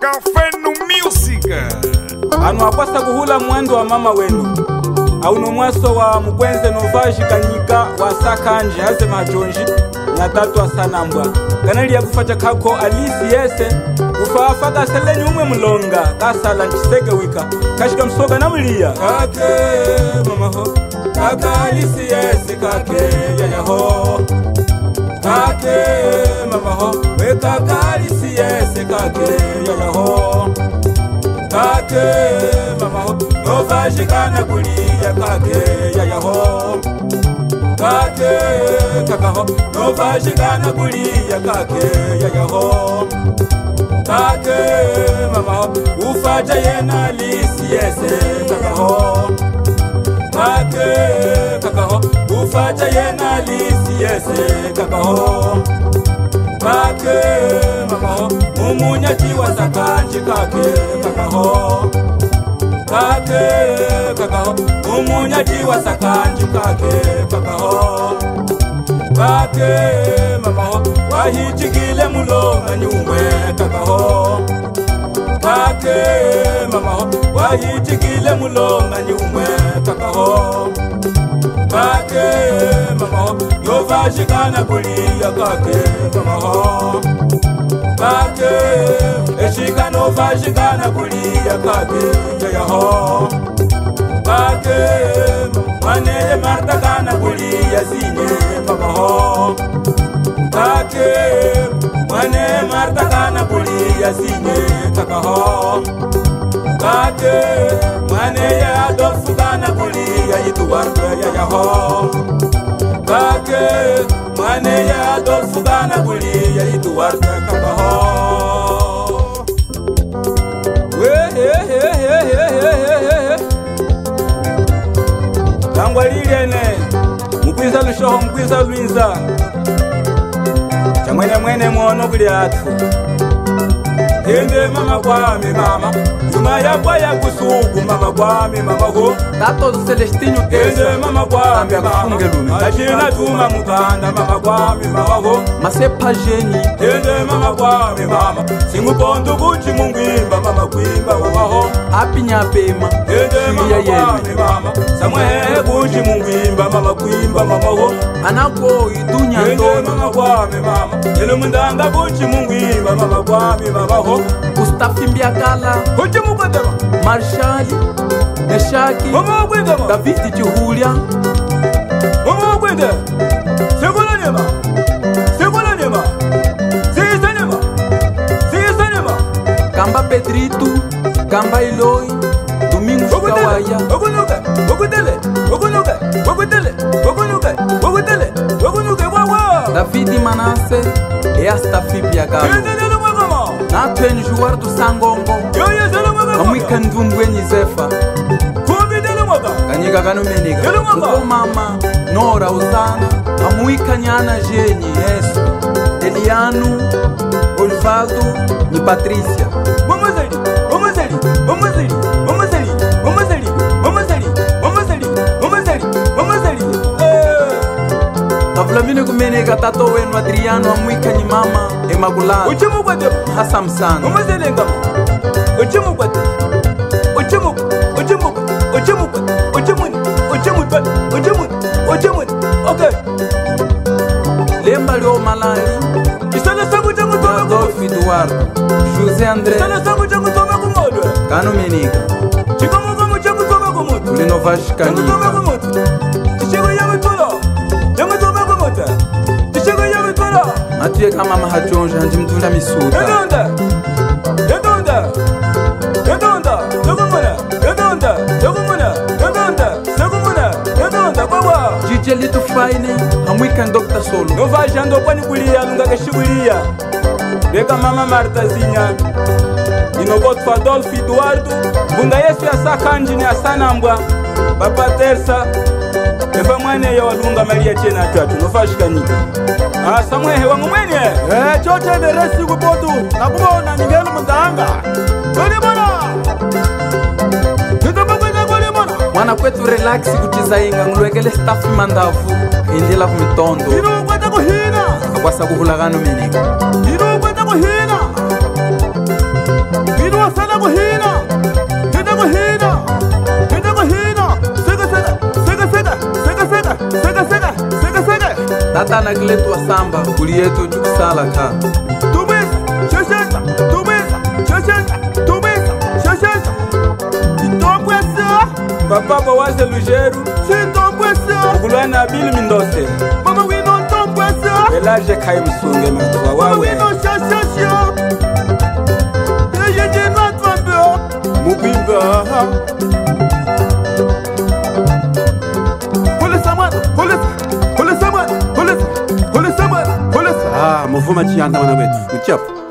Café no Music. Anu akwasa kuhula mwendo wa mama wenu au numwaso wa mkwenze novaji kanyika wa sakanje hase majonji nyatatu asanambwa kanali ya kufacha kako alisi yese ufaafaka seleni umwe mlonga kasala nchiseke wika kashika msoga na mlia kake mama ho kaka alisi yese kake yaya ho kake mama ho we kaka alisi yese kake yaya ho kake mama ho novaji kana kulia kake yaya ho kake kaka ho novaji kana kulia kake yaya ho kake mama ho ufaja yena lisi yese kaka ho kake kaka ho ufaja yena lisi yese kaka ho kake mama ho mumunyati wa sakanji kake kaka ho kake kaka ho mumunyati wa sakanji kake kaka ho kake mama ho wahichikile mulonga nyumwe kaka ho kake mama ho wahichikile mulonga nyumwe kaka ho kake mama ho yovaji kana kulia kake mama ho kake eshika novaji kana kulia kake yaya ho kake mwaneye marta kana kulia zinye mama ho kake mwaneye marta kana kulia zinye kaka ho kake mwaneye adolfu kana kulia ituwardo yaya ho kake mwaneye adolfu kana kulia ituwardo kaka ho Tangwa liliene mukwiza lushoho mukwiza lwinza chamwene mwene mwono kuli atu Hende mama kwame mama Yuma yakwa ya kusugu mama kwame mama ho Tato Celestinho Hende mama kwame mama Ajina tuma mukanda mama kwame mama ho Masepa jeni Hende mama kwame mama Singupondu kuchi mungwimba mama kwimba mama ho Api nyapema Hende mama kwame mama Samwehe kuchi mungwimba mama kwimba mama ho Anako idunya ndo Hende mama kwame mama Yelo mundanga kuchi mungwimba mama kwame mama ho Mustafi Mbiakala Kuchi mukadema Marshali Meshaki Mama kwendema David Juhulia Mama kwende Segula nema Segula nema Sisa nema Sisa nema Kamba Pedrito Kamba Iloi Domingos Kawaya Wakunuke Wakutele Wakunuke Wakutele Wakunuke Wakutele Wakunuke wawa David Manase E Astafi Mbiakala Hende mwagama Natwen Juar do Sangongo Yoye zele mwagama Amwika Ndungwenyi Zefa Kumbi dele mwagama Kanyika kanumeneka Uko mama Nora Uzana Amwika nyana Jeni Yesu Eliano Olivaldo Ni Patricia Mamazeli Mamazeli Mamazeli Mamazeli Mamazeli Mamazeli Mamazeli Mamazeli Mamazeli Tavlamine kumeneka tato wenu Adriano Amwika ni mama Emakulado Uchimu kwa dema Hasam Sana Mamazeli ngama Uchimu kwa dema Uchimu Uchimu Uchimu Uchimu Uchimu Uchimu Uchimu Okay Lemba Leo Malali Isala sangu changu tome Adolfo Eduardo José André Isala sangu changu tome kumodwe Kanumeneka Chiko mungu changu tome kumodu Tulinovashi Changu tome Kanika kumodu Tishiko yawe tolo Changu tome kumodu Tishiko yawe tolo Matuye kama mahajonja Hanji mtunda misuta Yedonda Yedonda Yedonda Yedonda Yedonda Yedonda Yedonda Yedonda Yedonda Kwawa Jije Lito Faine Amwika Dr. Solo Novaji ando kwani kulia lunga keshibulia Beka mama Marta Zinya Inogotu Adolfo Eduardo Bunga Yesu ya sakanji ni asanambwa Papa Tersa Eva mwene ya walunga Maria Chena Chatu Novaji kanyika Samwehe wangu mwenye choche de resi kupotu nakubona ningelo mundanga kuli bona nitabakwenda kuli bona Mwana kwetu relax kutizainga Ngulwekele staff mandavu Indela kumitondo ino kwenda kuhina Akwasa kuhulagano meneka ino kwenda kuhina na kiletwa samba kuli yetu jukusala ka Tumisa, shashasha, tumisa, shashasha, tumisa, shashasha. Sitokwesa, Papa Bowaze Lujeru sitokwesa. Kulwana Abili Mindose Mama wino tokwesa. Elaje Kai Msunge Matwa Mama wawe wino shashasha. Yeye natwambe. Mupimba. Polisa mwana, polisa. Polisa mwana, polisa. Polisa mwana, polisa. Ah, muvuma chianda mwana wetu. Mchapu.